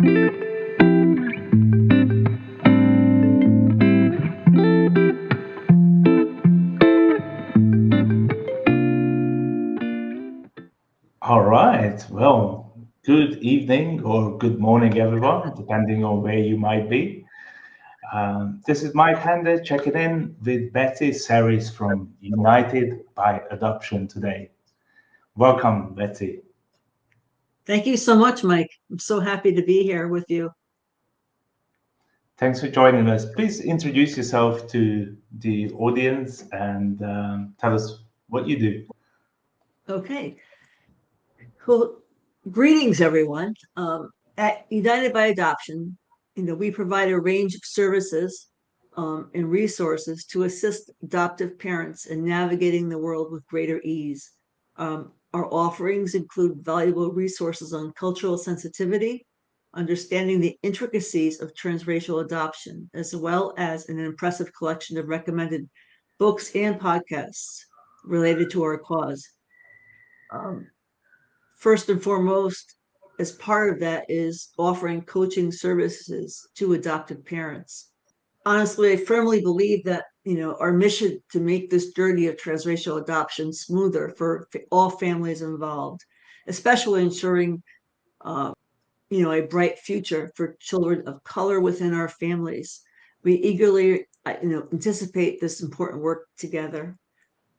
All right. Well, good evening or good morning, everyone, depending on where you might be. This is Mike Hander checking in with Betsey Sarris from United by Adoption today. Welcome, Betsy. Thank you so much, Mike. I'm so happy to be here with you. Thanks for joining us. Please introduce yourself to the audience and tell us what you do. Okay. Well, greetings, everyone. At United by Adoption, we provide a range of services and resources to assist adoptive parents in navigating the world with greater ease. Our offerings include valuable resources on cultural sensitivity, understanding the intricacies of transracial adoption, as well as an impressive collection of recommended books and podcasts related to our cause. Um, First and foremost, as part of that is offering coaching services to adoptive parents. Honestly, I firmly believe that our mission to make this journey of transracial adoption smoother for all families involved, especially ensuring a bright future for children of color within our families. We eagerly anticipate this important work together.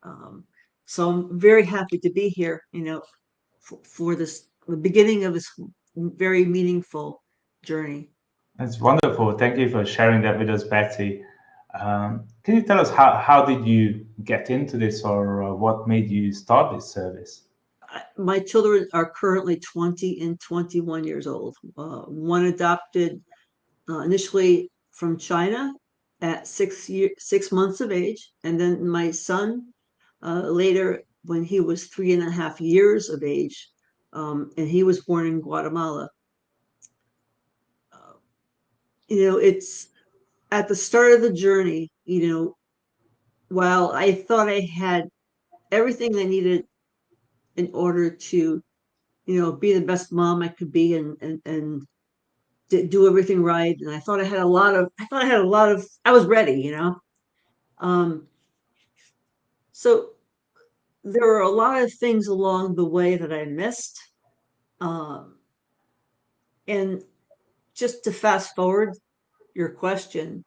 Um, so I'm very happy to be here, for this the beginning of this very meaningful journey. That's wonderful. Thank you for sharing that with us, Betsy. Can you tell us how did you get into this or what made you start this service? My children are currently 20 and 21 years old. One adopted initially from China at 6 months of age, and then my son later when he was 3.5 years of age, and he was born in Guatemala. Uh, it's at the start of the journey, while I thought I had everything I needed in order to, be the best mom I could be and do everything right. And I thought I was ready. Um, so there were a lot of things along the way that I missed. Um, and just to fast forward your question,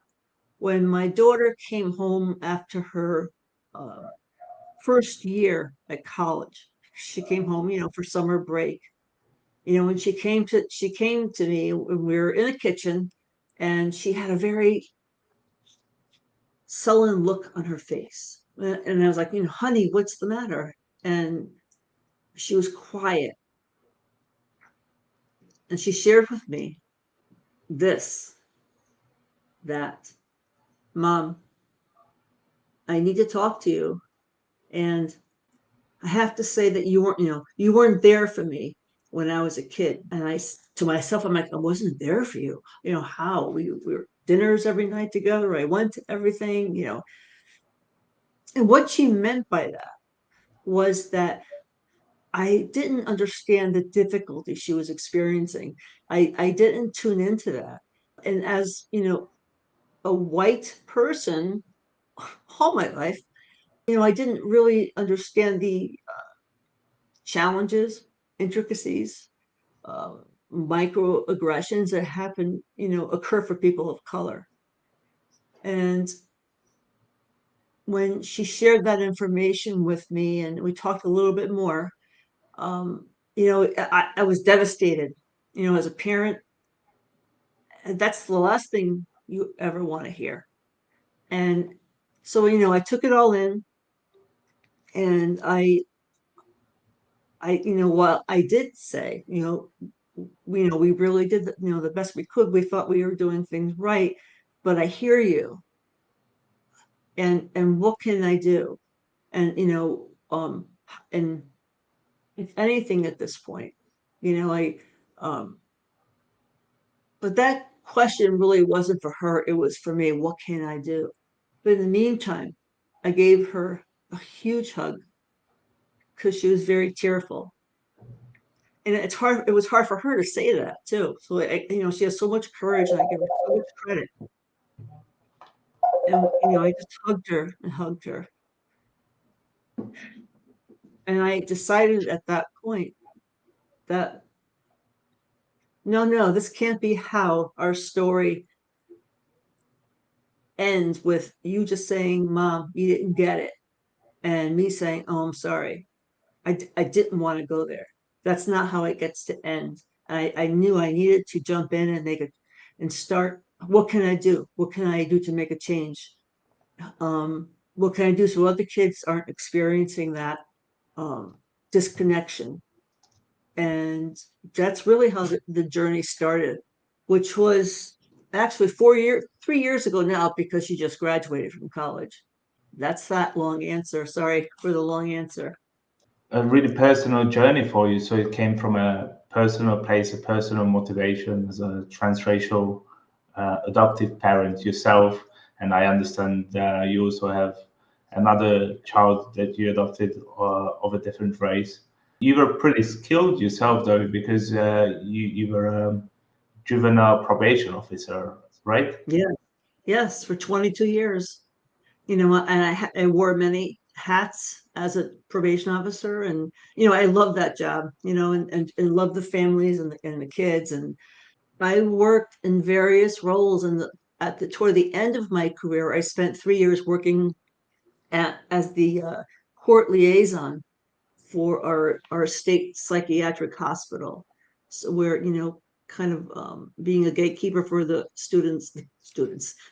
when my daughter came home after her uh, first year at college, she came home, for summer break. When she came to me when we were in the kitchen, and she had a very sullen look on her face. And I was like, honey, what's the matter? And she was quiet. And she shared with me this, that, Mom, I need to talk to you. And I have to say that you weren't there for me when I was a kid. And to myself, I'm like, I wasn't there for you. How? We were dinners every night together. I went to everything. And what she meant by that was that I didn't understand the difficulty she was experiencing. I didn't tune into that. And as, a white person all my life, I didn't really understand the challenges, intricacies, uh, microaggressions that happen, occur for people of color. And when she shared that information with me and we talked a little bit more, I was devastated, as a parent. And that's the last thing you ever want to hear. And so, I took it all in, and what I did say, we really did, the best we could. We thought we were doing things right, but I hear you. And what can I do? And, and if anything at this point, um, but that question really wasn't for her. It was for me. What can I do? But in the meantime, I gave her a huge hug because she was very tearful. and it was hard for her to say that too. So she has so much courage, and I give her so much credit. And I just hugged her and hugged her. And I decided at that point that no, this can't be how our story ends, with you just saying, Mom, you didn't get it, and me saying, oh, I'm sorry. I didn't want to go there. That's not how it gets to end. I knew I needed to jump in and make it and start. What can I do? What can I do to make a change? What can I do so other kids aren't experiencing that disconnection? And that's really how the journey started, which was actually 3 years ago now, because she just graduated from college. That's that long answer. Sorry for the long answer. A really personal journey for you. So it came from a personal place, a personal motivation as a transracial adoptive parent yourself. And I understand you also have another child that you adopted of a different race. You were pretty skilled yourself, though, because you were a juvenile probation officer, right? Yeah. Yes, for 22 years. And I wore many hats as a probation officer, and I love that job, and love the families and the kids. And I worked in various roles, and toward the end of my career, I spent 3 years working as the court liaison for our state psychiatric hospital. So we're, kind of being a gatekeeper for the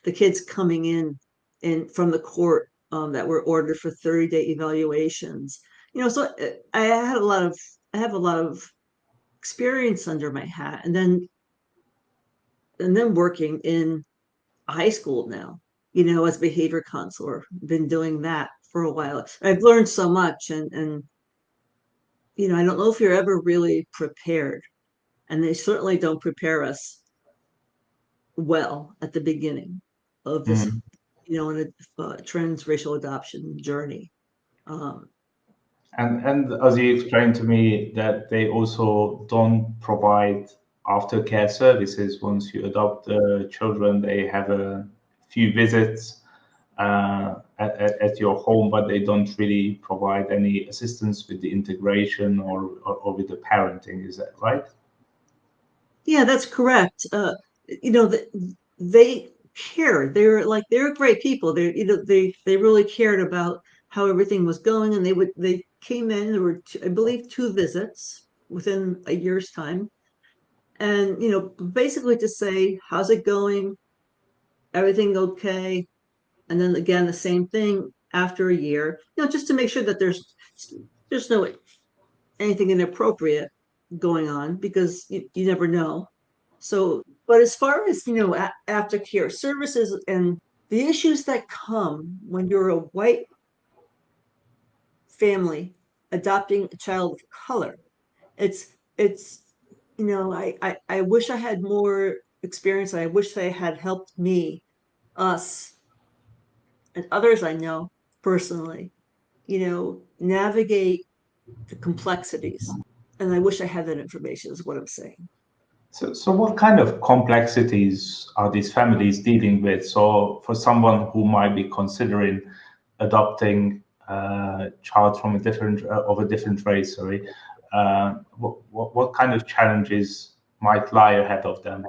the kids coming in from the court, that were ordered for 30-day evaluations. So I have a lot of experience under my hat, and then working in high school now, as behavior counselor. Been doing that for a while. I've learned so much, and I don't know if you're ever really prepared, and they certainly don't prepare us well at the beginning of this, Mm. in a transracial adoption journey. Um, And as you explained to me, that they also don't provide aftercare services once you adopt the children. They have a few visits at your home, but they don't really provide any assistance with the integration or with the parenting. Is that right? yeah, that's correct. They care. They're great people. They really cared about how everything was going, and they came in. There were, I believe, 2 visits within a year's time, and basically to say, how's it going? Everything okay? And then again, the same thing after a year, just to make sure that there's no anything inappropriate going on, because you never know. So, but as far as aftercare services and the issues that come when you're a white family adopting a child of color, it's I wish I had more experience. I wish they had helped me, us, and others I know personally, navigate the complexities. And I wish I had that information, is what I'm saying. So what kind of complexities are these families dealing with? So for someone who might be considering adopting a child from a different race, sorry, what kind of challenges might lie ahead of them?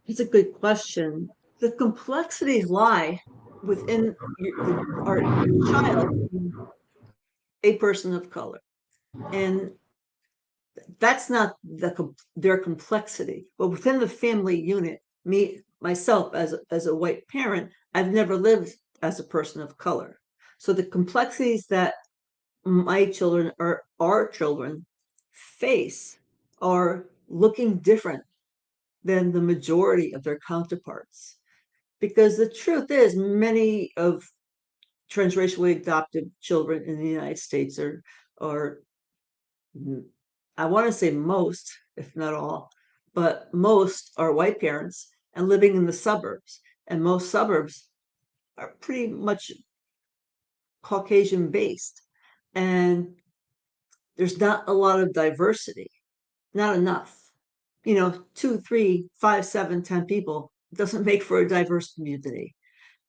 It's a good question. The complexities lie within your child being a person of color. And that's not their complexity. But within the family unit, myself as a white parent, I've never lived as a person of color. So the complexities that my children or our children face are looking different than the majority of their counterparts. Because the truth is, many of transracially adopted children in the United States are I want to say most, if not all, but most are white parents and living in the suburbs. And most suburbs are pretty much Caucasian based. And there's not a lot of diversity, not enough. 2, 3, 5, 7, 10 people doesn't make for a diverse community,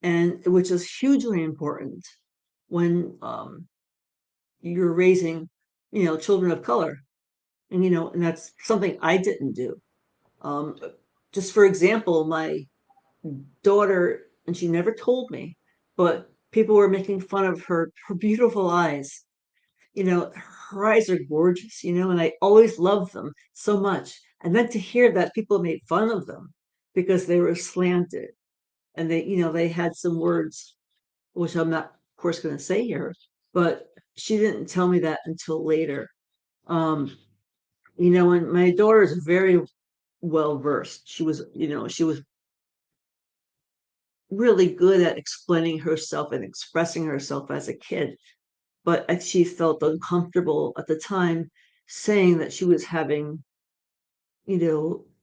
and which is hugely important when you're raising, children of color. And that's something I didn't do. Um, just for example, my daughter, and she never told me, but people were making fun of her beautiful eyes. Her eyes are gorgeous, and I always loved them so much. And then to hear that people made fun of them because they were slanted, and they had some words, which I'm not, of course, going to say here, but she didn't tell me that until later. Um, and my daughter is very well versed. She was really good at explaining herself and expressing herself as a kid, but she felt uncomfortable at the time saying that she was having,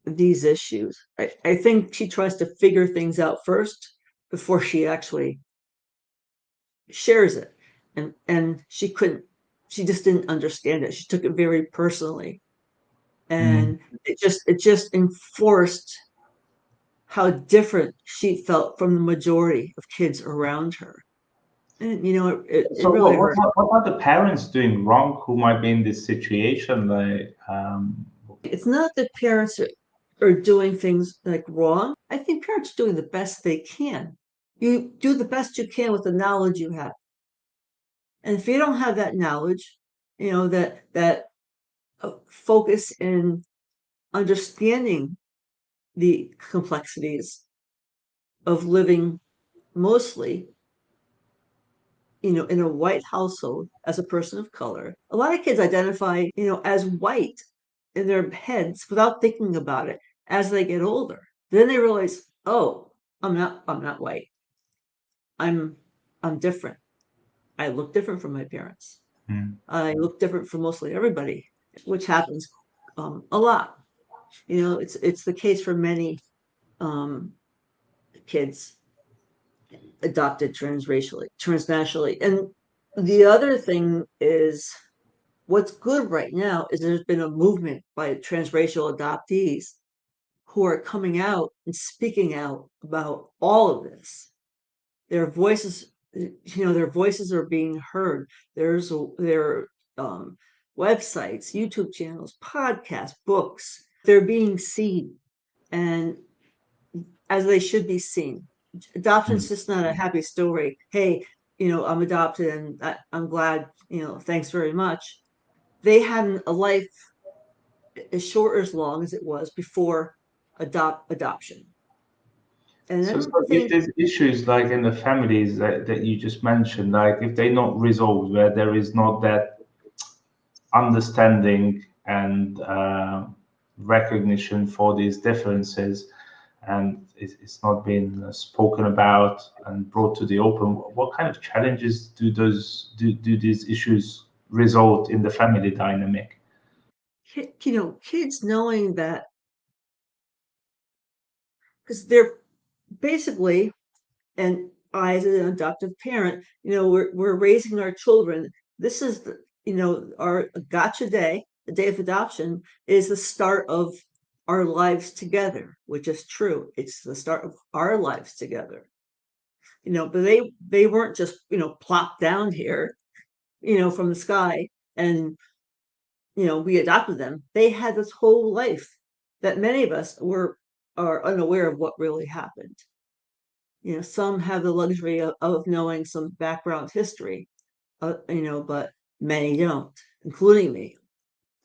these issues. I think she tries to figure things out first before she actually shares it. And she just didn't understand it. She took it very personally. Mm. And it just enforced how different she felt from the majority of kids around her. And it So really hurt. what are the parents doing wrong who might be in this situation? Like, It's not that parents are doing things like wrong. I think parents are doing the best they can. You do the best you can with the knowledge you have. And if you don't have that knowledge, that focus in understanding the complexities of living mostly, in a white household as a person of color. A lot of kids identify, as white in their heads without thinking about it as they get older. Then they realize, oh, I'm not white. I'm I'm different. I look different from my parents. mm. I look different from mostly everybody, which happens a lot. It's the case for many um, kids adopted transnationally. And the other thing is, what's good right now is there's been a movement by transracial adoptees who are coming out and speaking out about all of this. Their voices, their voices are being heard. There um, websites, YouTube channels, podcasts, books. They're being seen, and as they should be seen. Adoption's Mm. just not a happy story. Hey, I'm adopted and I'm glad, thanks very much. They had a life as short or as long as it was before adoption. And I So, don't if think there's issues like in the families that you just mentioned, like if they're not resolved, where there is not that understanding and recognition for these differences, and it's not been spoken about and brought to the open, what kind of challenges do these issues result in the family dynamic? kids knowing that, because they're basically, and I, as an adoptive parent, we're raising our children. This is our gotcha day. The day of adoption is the start of our lives together, which is true. It's the start of our lives together. But they weren't just plopped down here, from the sky, and we adopted them. They had this whole life that many of us are unaware of what really happened. Some have the luxury of knowing some background history, but many don't, including me.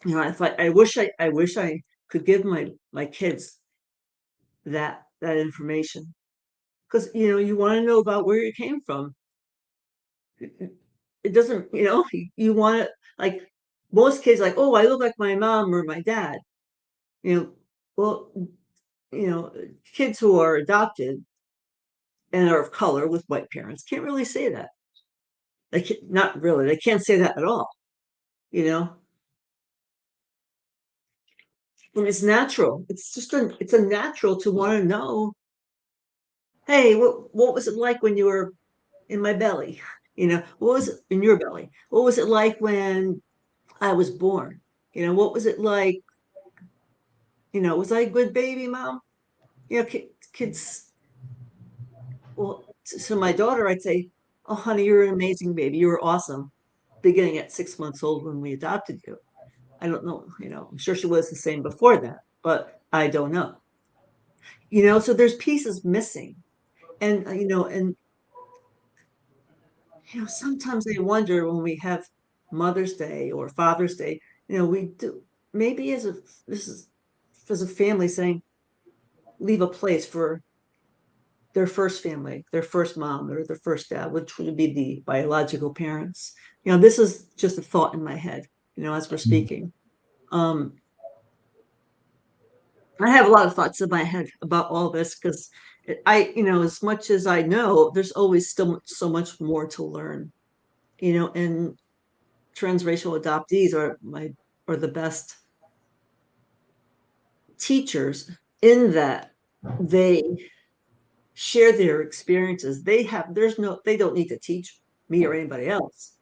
I wish I could give my kids that information, because you want to know about where you came from. It doesn't, you want to, like, most kids, like, oh, I look like my mom or my dad. Well, you know, kids who are adopted and are of color with white parents can't really say that. Not really. They can't say that at all. You know, and it's natural. It's a natural to want to know. Hey, what was it like when you were in my belly? What was it in your belly? What was it like when I was born. What was it like? Was I a good baby, mom? Kids, well, to my daughter, I'd say, oh, honey, you're an amazing baby. You were awesome. Beginning at 6 months old when we adopted you. I don't know, I'm sure she was the same before that, but I don't know. So there's pieces missing. And, sometimes I wonder when we have Mother's Day or Father's Day, we do maybe this is as a family saying, leave a place for their first family, their first mom or their first dad, which would be the biological parents. This is just a thought in my head, as we're speaking. Um, I have a lot of thoughts in my head about all this because as much as I know, there's always still so much more to learn, and transracial adoptees are the best teachers in that they share their experiences. They don't need to teach me or anybody else,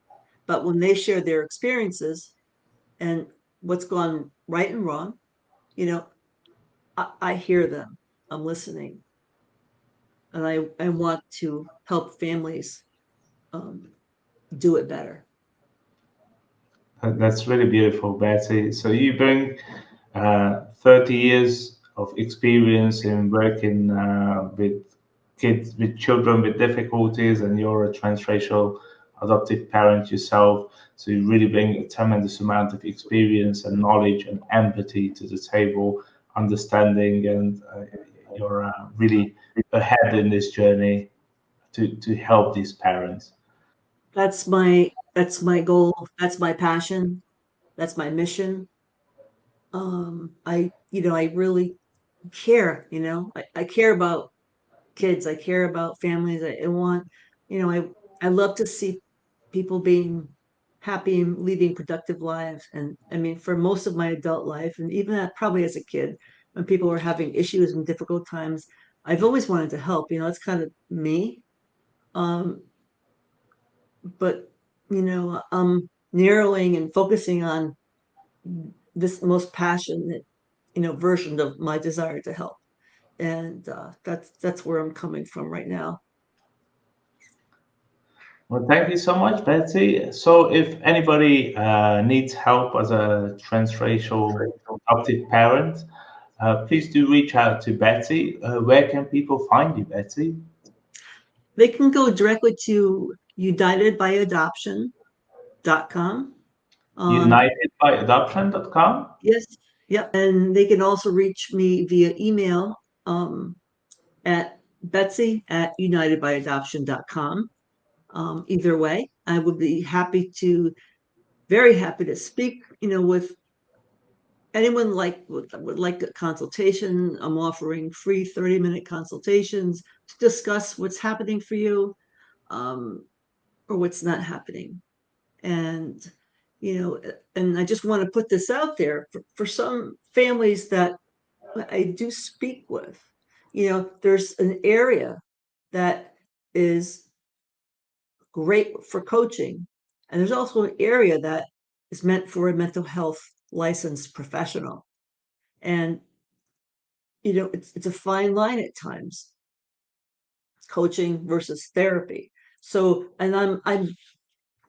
but when they share their experiences and what's gone right and wrong, you know, I hear them. I'm listening, and I want to help families um, do it better. That's really beautiful, Betsy. So you bring 30 years of experience in working with kids, with children with difficulties, and you're a transracial adoptive parent yourself. So you really bring a tremendous amount of experience and knowledge and empathy to the table, understanding, and you're really ahead in this journey to help these parents. That's my goal. That's my passion. That's my mission. I really care. I care about kids. I care about families. I want, I love to see people being happy and leading productive lives. And I mean, for most of my adult life, and even probably as a kid, when people were having issues and difficult times, I've always wanted to help. It's kind of me. Um, but I'm narrowing and focusing on this most passionate, version of my desire to help. And that's where I'm coming from right now. Well, thank you so much, Betsy. So, if anybody needs help as a transracial adoptive parent, please do reach out to Betsy. Where can people find you, Betsy? They can go directly to unitedbyadoption.com. Um, UnitedByAdoption.com. yes, yep. And they can also reach me via email um, at Betsey@unitedbyadoption.com. Either way, I would be very happy to speak, with anyone would like a consultation. I'm offering free 30-minute consultations to discuss what's happening for you, um, or what's not happening. And, and I just want to put this out there for some families that I do speak with. There's an area that is great for coaching, and there's also an area that is meant for a mental health licensed professional. And it's a fine line at times, coaching versus therapy. So, and I'm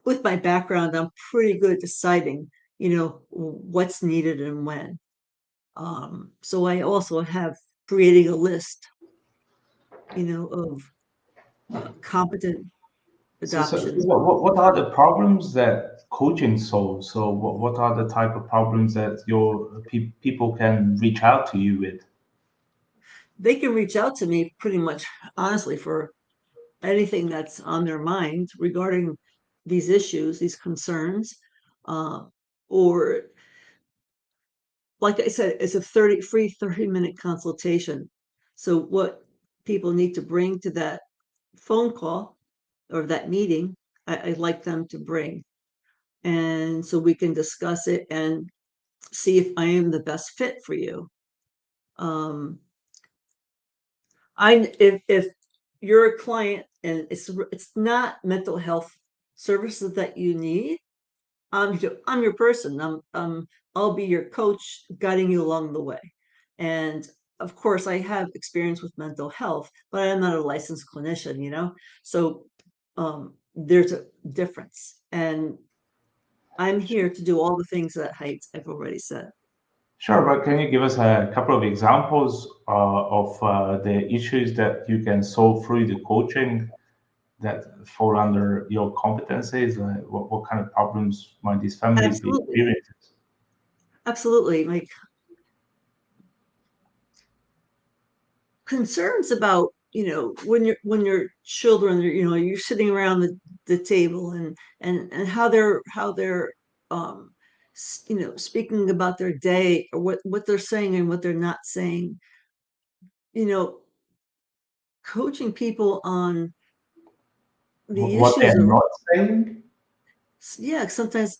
with my background, I'm pretty good at deciding, what's needed and when. So I also have creating a list, of competent So adoption. what are the problems that coaching solves? So, what are the type of problems that your people can reach out to you with? They can reach out to me pretty much honestly for anything that's on their mind regarding these issues, these concerns, uh, or like I said, it's a free 30-minute consultation. So what people need to bring to that phone call or that meeting, I'd like them to bring. And so we can discuss it and see if I am the best fit for you. Um, if you're a client and it's not mental health services that you need, I'm your person. I'll be your coach, guiding you along the way. And of course, I have experience with mental health, but I'm not a licensed clinician, So there's a difference. And I'm here to do all the things that I've already said. Sure, but can you give us a couple of examples of the issues that you can solve through the coaching that fall under your competencies? What kind of problems might these families be Absolutely. experiencing? Absolutely. Like concerns about, when your children, you're sitting around the table and how they're um speaking about their day, or what they're saying and what they're not saying, you know, coaching people on the What issues they're of, not saying? yeah, sometimes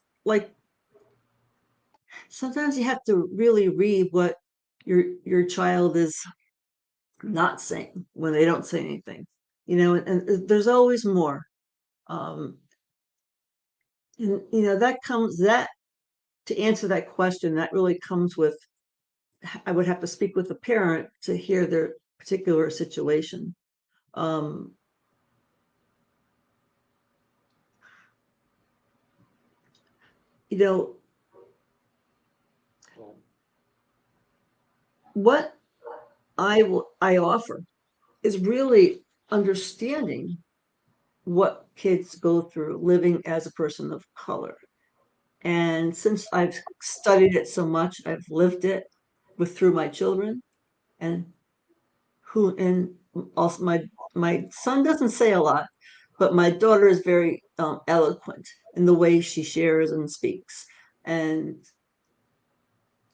you have to really read what your child is not saying when they don't say anything, and there's always more. um and that to answer that question, that really comes with, I would have to speak with the parent to hear their particular situation. um you know what I offer is really understanding what kids go through living as a person of color. And since I've studied it so much, I've lived it through my children, and and also my son doesn't say a lot, but my daughter is very eloquent in the way she shares and speaks. And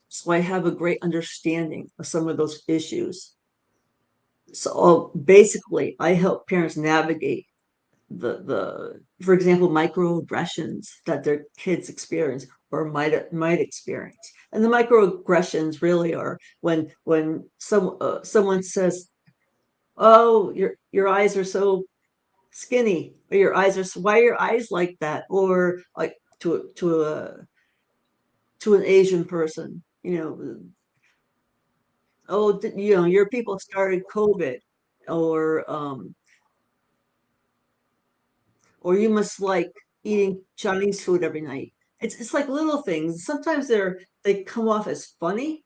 so I have a great understanding of some of those issues. So basically, I help parents navigate the for example, microaggressions that their kids experience or might experience. And the microaggressions really are when someone says, "Oh, your eyes are so skinny," or "Your eyes are why are your eyes like that?" Or like to an Asian person, "Oh, your people started COVID," or "you must like eating Chinese food every night." It's like little things. Sometimes they come off as funny,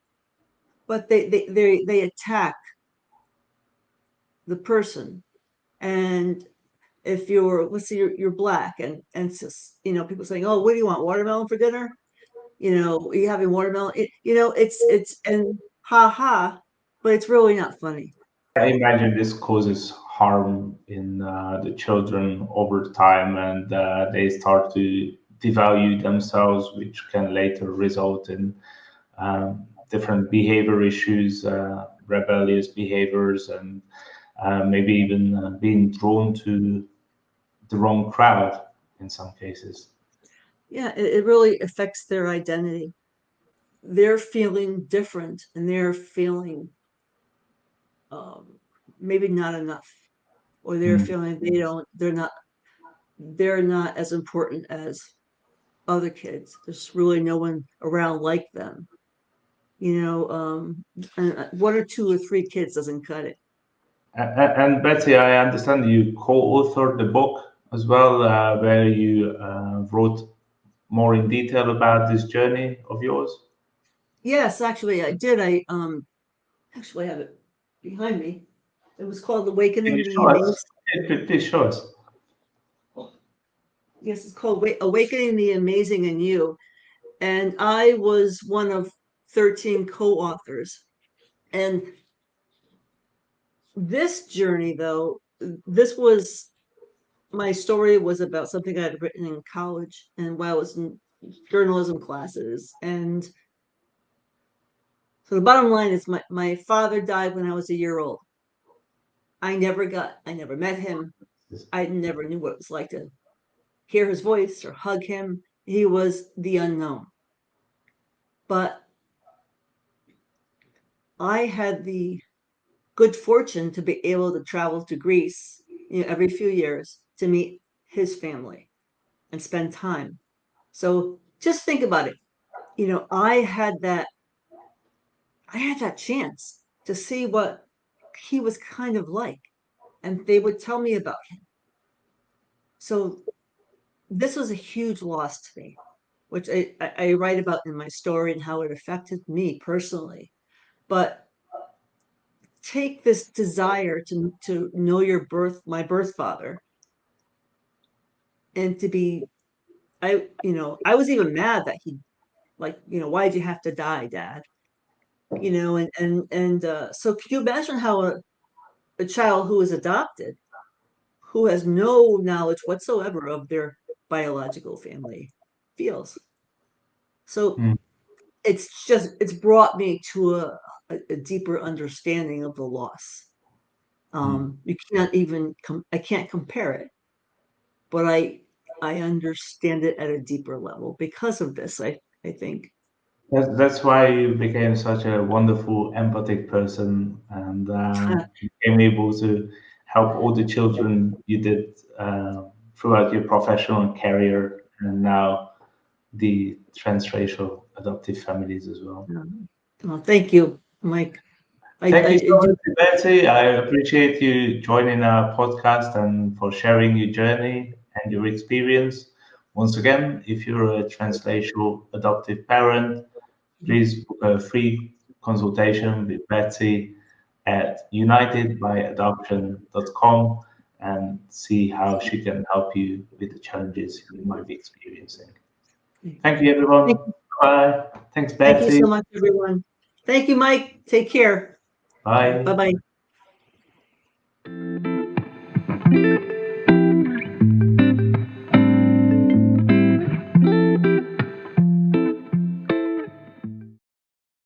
but they attack the person. And if let's say you're black, and it's just, people saying, "Oh, what do you want? Watermelon for dinner? Are you having watermelon?" It's and ha ha, but it's really not funny. I imagine this causes harm in the children over time, and they start to devalue themselves, which can later result in different behavior issues, rebellious behaviors, and maybe even being drawn to the wrong crowd in some cases. Yeah, it really affects their identity. They're feeling different, and they're feeling um, maybe not enough, or they're Mm. feeling they're not as important as other kids. There's really no one around like them, and one or two or three kids doesn't cut it. And Betsy, I understand you co-authored the book as well, where you wrote more in detail about this journey of yours. Yes, actually, I did. I actually have it behind me. It was called Can you Awakening the show us? Amazing. Please show us. Yes, it's called Awakening the Amazing in You. And I was one of 13 co-authors. And this journey, though, this was my story was about something I had written in college and while I was in journalism classes. And so the bottom line is my father died when I was a year old. I never met him. I never knew what it was like to hear his voice or hug him. He was the unknown. But I had the good fortune to be able to travel to Greece, every few years to meet his family and spend time. So just think about it. I had that chance to see what he was kind of like, and they would tell me about him. So this was a huge loss to me, which I write about in my story and how it affected me personally. But take this desire to know my birth father, and to be, I was even mad that he, like, why'd you have to die, Dad? So could you imagine how a child who is adopted, who has no knowledge whatsoever of their biological family, feels? So Mm. it's brought me to a deeper understanding of the loss. You can't even I can't compare it, but I understand it at a deeper level because of this. I think. That's why you became such a wonderful, empathic person, and became able to help all the children you did throughout your professional career, and now the transracial adoptive families as well. Well, thank you, Mike. Thank you I so do. much, Betsy. I appreciate you joining our podcast and for sharing your journey and your experience. Once again, if you're a transracial adoptive parent, please book a free consultation with Betsy at unitedbyadoption.com and see how she can help you with the challenges you might be experiencing. Thank you, Thank, everyone. Bye. Thanks, thank you Betsy. so much, everyone. Thank you, Mike. Take care. Bye Bye. bye.